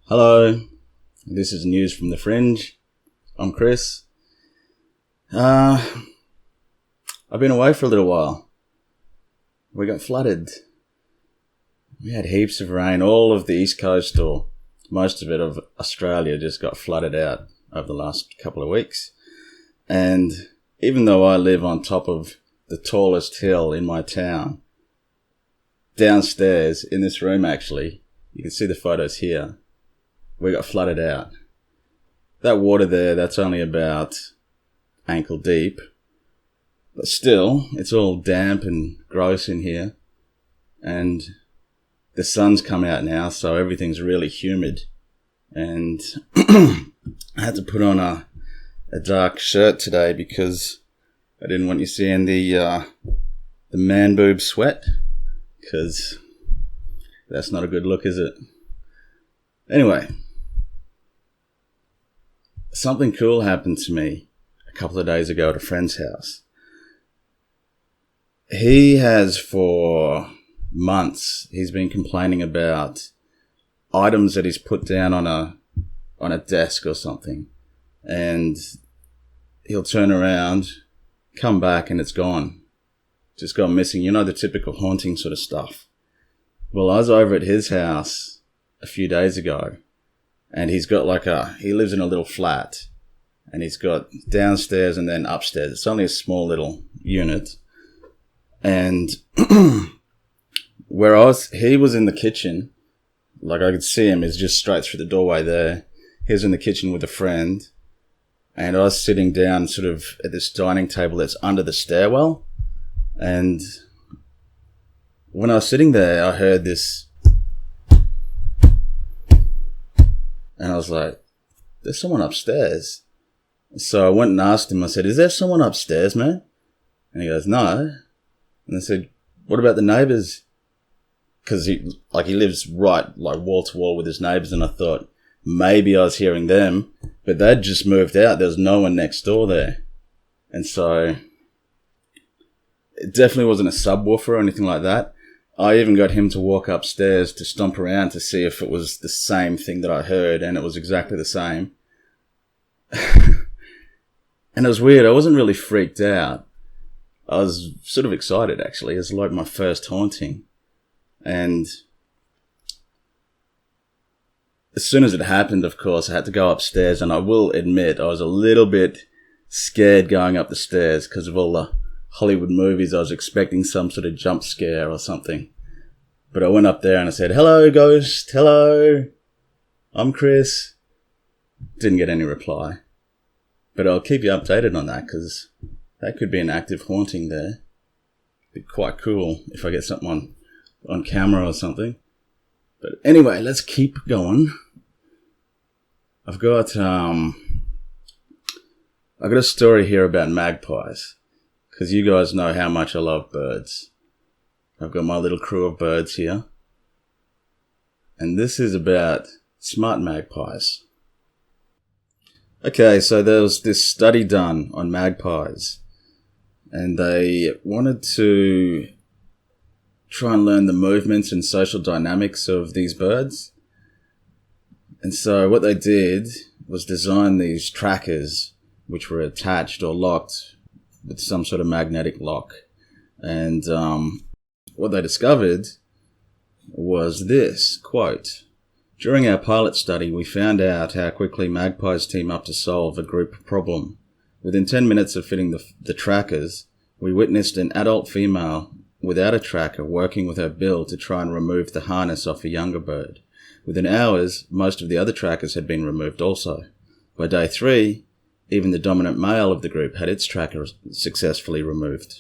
Hello, this is News from the Fringe. I'm Chris. I've been away for a little while. We got flooded. We had heaps of rain. All of the east coast, or most of it of Australia, just got flooded out over the last couple of weeks. And even though I live on top of the tallest hill in my town, downstairs in this room actually, you can see the photos here, we got flooded out. That water there, that's only about ankle deep. But still, it's all damp and gross in here. And the sun's come out now, so everything's really humid. And I had to put on a dark shirt today because I didn't want you seeing the man boob sweat. Because that's not a good look, is it? Anyway, something cool happened to me a couple of days ago at a friend's house. He has for months, he's been complaining about items that he's put down on a desk or something. And he'll turn around, come back, and it's gone. Just gone missing. You know, the typical haunting sort of stuff. Well, I was over at his house a few days ago, and he's got he lives in a little flat, and he's got downstairs and then upstairs. It's only a small little unit. And he was in the kitchen, like I could see him, he's just straight through the doorway there. He was in the kitchen with a friend, and I was sitting down sort of at this dining table that's under the stairwell. And when I was sitting there, I heard this, and I was like, there's someone upstairs. So I went and asked him, I said, is there someone upstairs, man? And he goes, no. And I said, what about the neighbours? Because he lives right, like wall to wall with his neighbours, and I thought maybe I was hearing them, but they'd just moved out. There was no one next door there. And so it definitely wasn't a subwoofer or anything like that. I even got him to walk upstairs to stomp around to see if it was the same thing that I heard, and it was exactly the same. And it was weird. I wasn't really freaked out. I was sort of excited, actually. It was like my first haunting. And as soon as it happened, of course, I had to go upstairs, and I will admit I was a little bit scared going up the stairs because of all the Hollywood movies. I was expecting some sort of jump scare or something. But I went up there and I said, hello, ghost. Hello. I'm Chris. Didn't get any reply. But I'll keep you updated on that because that could be an active haunting there. Be quite cool if I get something on camera or something. But anyway, let's keep going. I've got a story here about magpies. Because you guys know how much I love birds. I've got my little crew of birds here. And this is about smart magpies. Okay, so there was this study done on magpies. And they wanted to try and learn the movements and social dynamics of these birds. And so what they did was design these trackers which were attached or locked with some sort of magnetic lock. And what they discovered was this, quote, during our pilot study, we found out how quickly magpies team up to solve a group problem. Within 10 minutes of fitting the trackers, we witnessed an adult female without a tracker working with her bill to try and remove the harness off a younger bird. Within hours, most of the other trackers had been removed also. By day 3, even the dominant male of the group had its tracker successfully removed.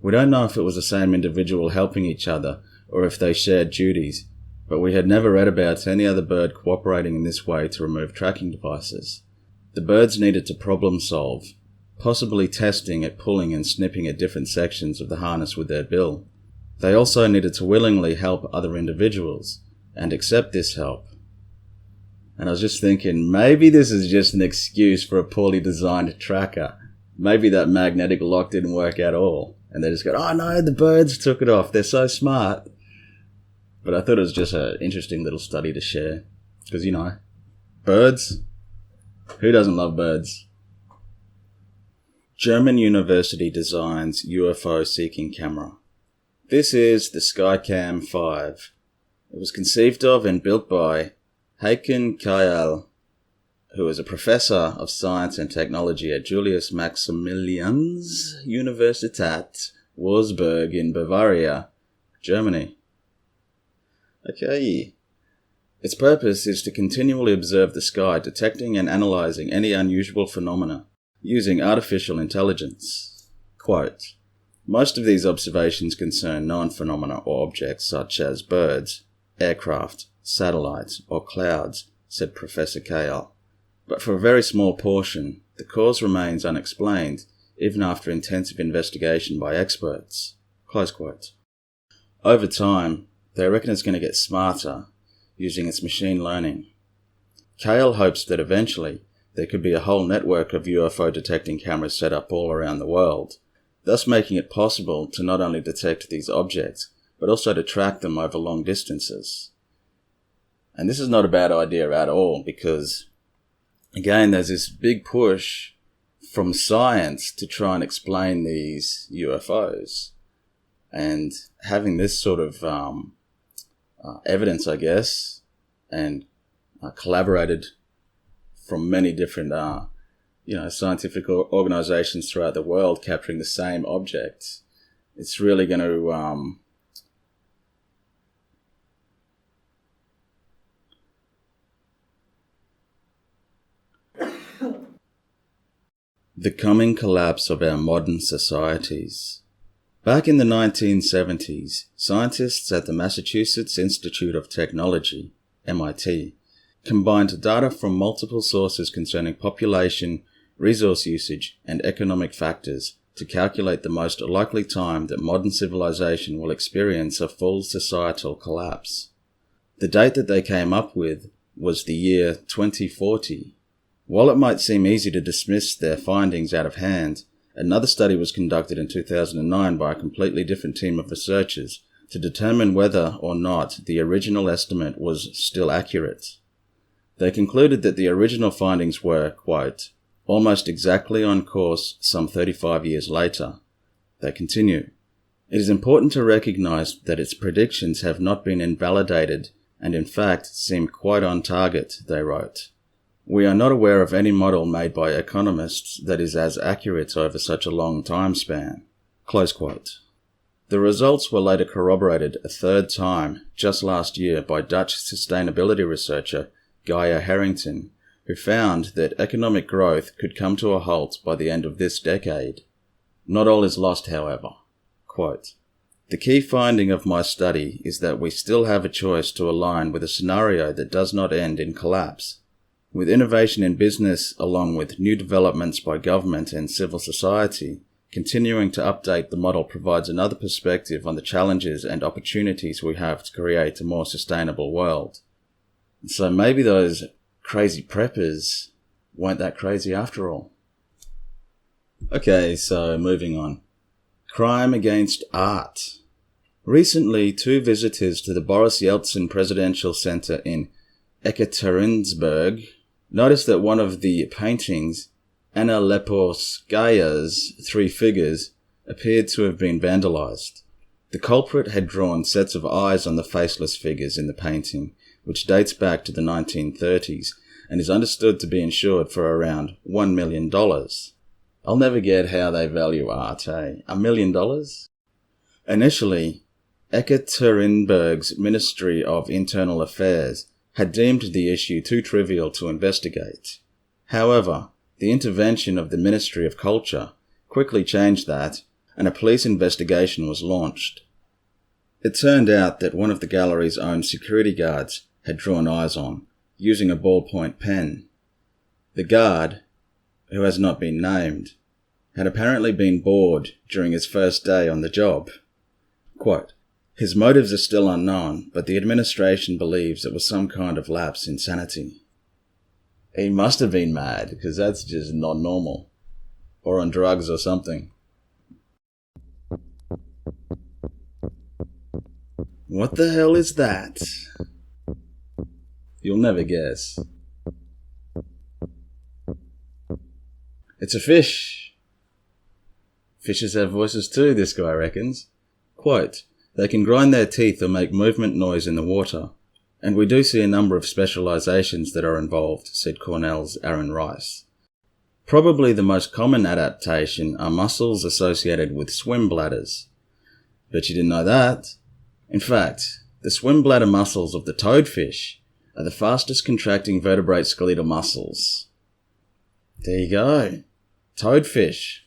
We don't know if it was the same individual helping each other or if they shared duties, but we had never read about any other bird cooperating in this way to remove tracking devices. The birds needed to problem solve, possibly testing at pulling and snipping at different sections of the harness with their bill. They also needed to willingly help other individuals and accept this help. And I was just thinking, maybe this is just an excuse for a poorly designed tracker. Maybe that magnetic lock didn't work at all. And they just go, oh no, the birds took it off. They're so smart. But I thought it was just an interesting little study to share. Because, birds. Who doesn't love birds? German university designs UFO seeking camera. This is the Skycam 5. It was conceived of and built by Heiko Kyle, who is a professor of science and technology at Julius Maximilians Universität Wolfsburg in Bavaria, Germany. Okay. Its purpose is to continually observe the sky, detecting and analyzing any unusual phenomena using artificial intelligence. Quote, most of these observations concern known phenomena or objects such as birds, aircraft, satellites, or clouds, said Professor Kale. But for a very small portion, the cause remains unexplained, even after intensive investigation by experts. Close quote. Over time, they reckon it's going to get smarter, using its machine learning. Kale hopes that eventually there could be a whole network of UFO detecting cameras set up all around the world, thus making it possible to not only detect these objects, but also to track them over long distances. And this is not a bad idea at all, because, again, there's this big push from science to try and explain these UFOs. And having this sort of evidence, I guess, and collaborated from many different, scientific organizations throughout the world capturing the same objects, it's really going to the coming collapse of our modern societies. Back in the 1970s, scientists at the Massachusetts Institute of Technology, MIT, combined data from multiple sources concerning population, resource usage, and economic factors to calculate the most likely time that modern civilization will experience a full societal collapse. The date that they came up with was the year 2040. While it might seem easy to dismiss their findings out of hand, another study was conducted in 2009 by a completely different team of researchers to determine whether or not the original estimate was still accurate. They concluded that the original findings were, quote, almost exactly on course some 35 years later. They continue, it is important to recognize that its predictions have not been invalidated and in fact seem quite on target, they wrote. We are not aware of any model made by economists that is as accurate over such a long time span. Close quote. The results were later corroborated a third time just last year by Dutch sustainability researcher Gaia Harrington, who found that economic growth could come to a halt by the end of this decade. Not all is lost, however. Quote, the key finding of my study is that we still have a choice to align with a scenario that does not end in collapse. With innovation in business, along with new developments by government and civil society, continuing to update the model provides another perspective on the challenges and opportunities we have to create a more sustainable world. So maybe those crazy preppers weren't that crazy after all. Okay, so moving on. Crime against art. Recently, 2 visitors to the Boris Yeltsin Presidential Center in Ekaterinburg noticed that one of the paintings, Anna Leporskaya's 3 figures, appeared to have been vandalized. The culprit had drawn sets of eyes on the faceless figures in the painting, which dates back to the 1930s and is understood to be insured for around $1 million. I'll never get how they value art, eh? $1 million? Initially, Ekaterinburg's Ministry of Internal Affairs had deemed the issue too trivial to investigate. However, the intervention of the Ministry of Culture quickly changed that, and a police investigation was launched. It turned out that one of the gallery's own security guards had drawn eyes on, using a ballpoint pen. The guard, who has not been named, had apparently been bored during his first day on the job. Quote, his motives are still unknown, but the administration believes it was some kind of lapse in sanity. He must have been mad, because that's just not normal. Or on drugs or something. What the hell is that? You'll never guess. It's a fish. Fishes have voices too, this guy reckons. Quote, they can grind their teeth or make movement noise in the water. And we do see a number of specializations that are involved, said Cornell's Aaron Rice. Probably the most common adaptation are muscles associated with swim bladders. Bet you didn't know that. In fact, the swim bladder muscles of the toadfish are the fastest contracting vertebrate skeletal muscles. There you go. Toadfish.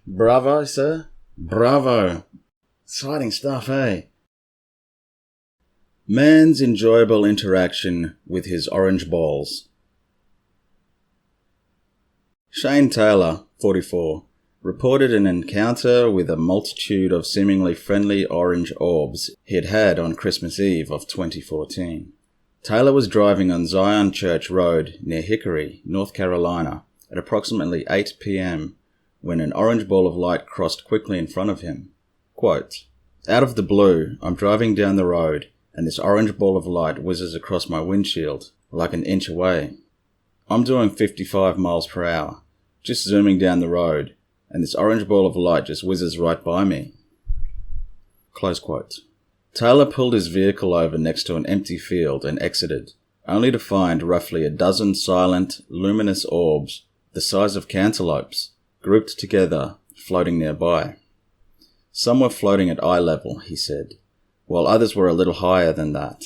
Bravo, sir. Bravo. Exciting stuff, eh? Man's enjoyable interaction with his orange balls. Shane Taylor, 44, reported an encounter with a multitude of seemingly friendly orange orbs he had had on Christmas Eve of 2014. Taylor was driving on Zion Church Road near Hickory, North Carolina, at approximately 8 p.m. when an orange ball of light crossed quickly in front of him. Quote, out of the blue, I'm driving down the road, and this orange ball of light whizzes across my windshield, like an inch away. I'm doing 55 miles per hour, just zooming down the road, and this orange ball of light just whizzes right by me. Close quote. Taylor pulled his vehicle over next to an empty field and exited, only to find roughly a dozen silent, luminous orbs, the size of cantaloupes, grouped together, floating nearby. Some were floating at eye level, he said, while others were a little higher than that.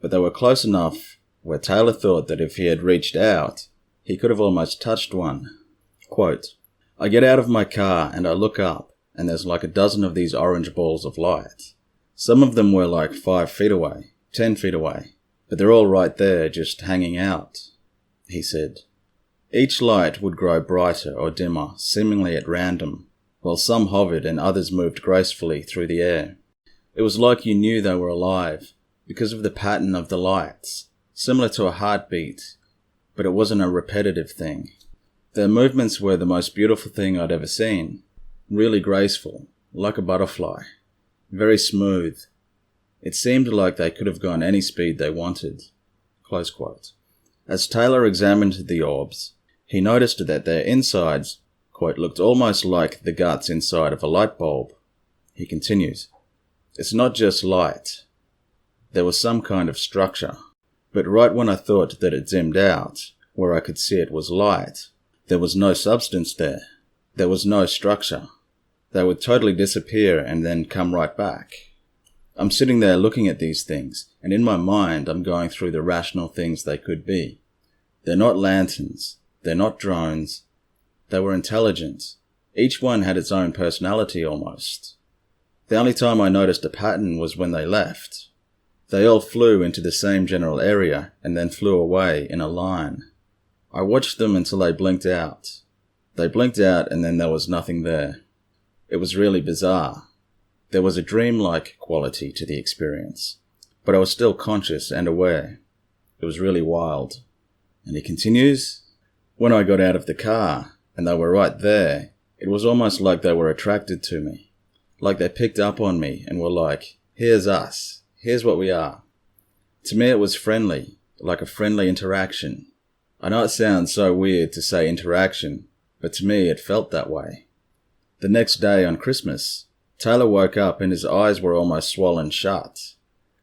But they were close enough where Taylor thought that if he had reached out, he could have almost touched one. Quote, I get out of my car and I look up, and there's like a dozen of these orange balls of light. Some of them were like 5 feet away, 10 feet away, but they're all right there just hanging out, he said. Each light would grow brighter or dimmer, seemingly at random, while some hovered and others moved gracefully through the air. It was like you knew they were alive, because of the pattern of the lights, similar to a heartbeat, but it wasn't a repetitive thing. Their movements were the most beautiful thing I'd ever seen, really graceful, like a butterfly, very smooth. It seemed like they could have gone any speed they wanted. Close quote. As Taylor examined the orbs, he noticed that their insides, quote, looked almost like the guts inside of a light bulb. He continues, it's not just light. There was some kind of structure. But right when I thought that it dimmed out, where I could see it was light, there was no substance there. There was no structure. They would totally disappear and then come right back. I'm sitting there looking at these things, and in my mind I'm going through the rational things they could be. They're not lanterns. They're not drones. They were intelligent. Each one had its own personality almost. The only time I noticed a pattern was when they left. They all flew into the same general area and then flew away in a line. I watched them until they blinked out. They blinked out and then there was nothing there. It was really bizarre. There was a dreamlike quality to the experience, but I was still conscious and aware. It was really wild. And he continues, when I got out of the car and they were right there, it was almost like they were attracted to me. Like they picked up on me and were like, here's us. Here's what we are. To me it was friendly, like a friendly interaction. I know it sounds so weird to say interaction, but to me it felt that way. The next day on Christmas, Taylor woke up and his eyes were almost swollen shut.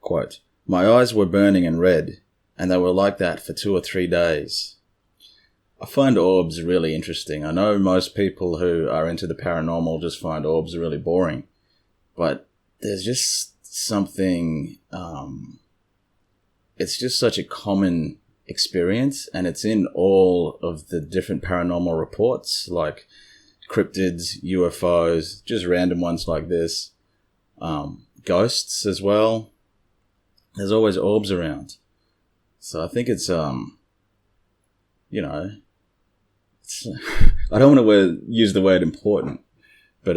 Quote, my eyes were burning and red, and they were like that for 2 or 3 days. I find orbs really interesting. I know most people who are into the paranormal just find orbs really boring, but there's just something, it's just such a common experience, and it's in all of the different paranormal reports, like cryptids, UFOs, just random ones like this, ghosts as well. There's always orbs around. So I think it's, it's, I don't want to use the word important, but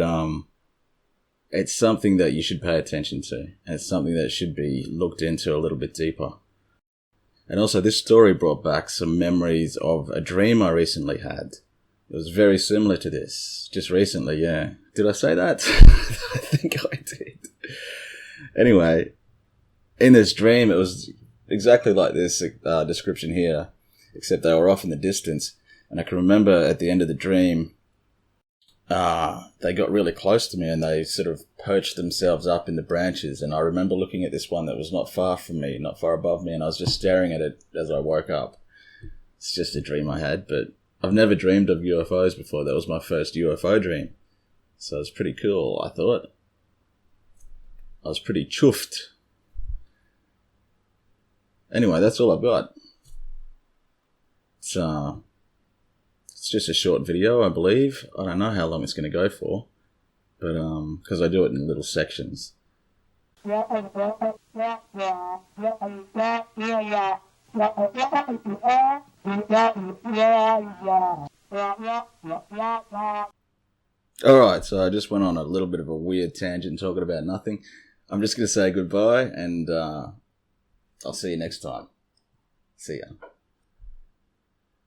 it's something that you should pay attention to, and it's something that should be looked into a little bit deeper. And also this story brought back some memories of a dream I recently had. It was very similar to this, just recently, yeah. Did I say that? I think I did. Anyway, in this dream, it exactly like this description here, except they were off in the distance. And I can remember at the end of the dream, they got really close to me and they sort of perched themselves up in the branches. And I remember looking at this one that was not far from me, not far above me, and I was just staring at it as I woke up. It's just a dream I had, but I've never dreamed of UFOs before. That was my first UFO dream. So it was pretty cool, I thought. I was pretty chuffed. Anyway, that's all I've got. It's just a short video, I believe. I don't know how long it's going to go for, but because I do it in little sections. Alright, so I just went on a little bit of a weird tangent talking about nothing. I'm just going to say goodbye, and I'll see you next time. See ya.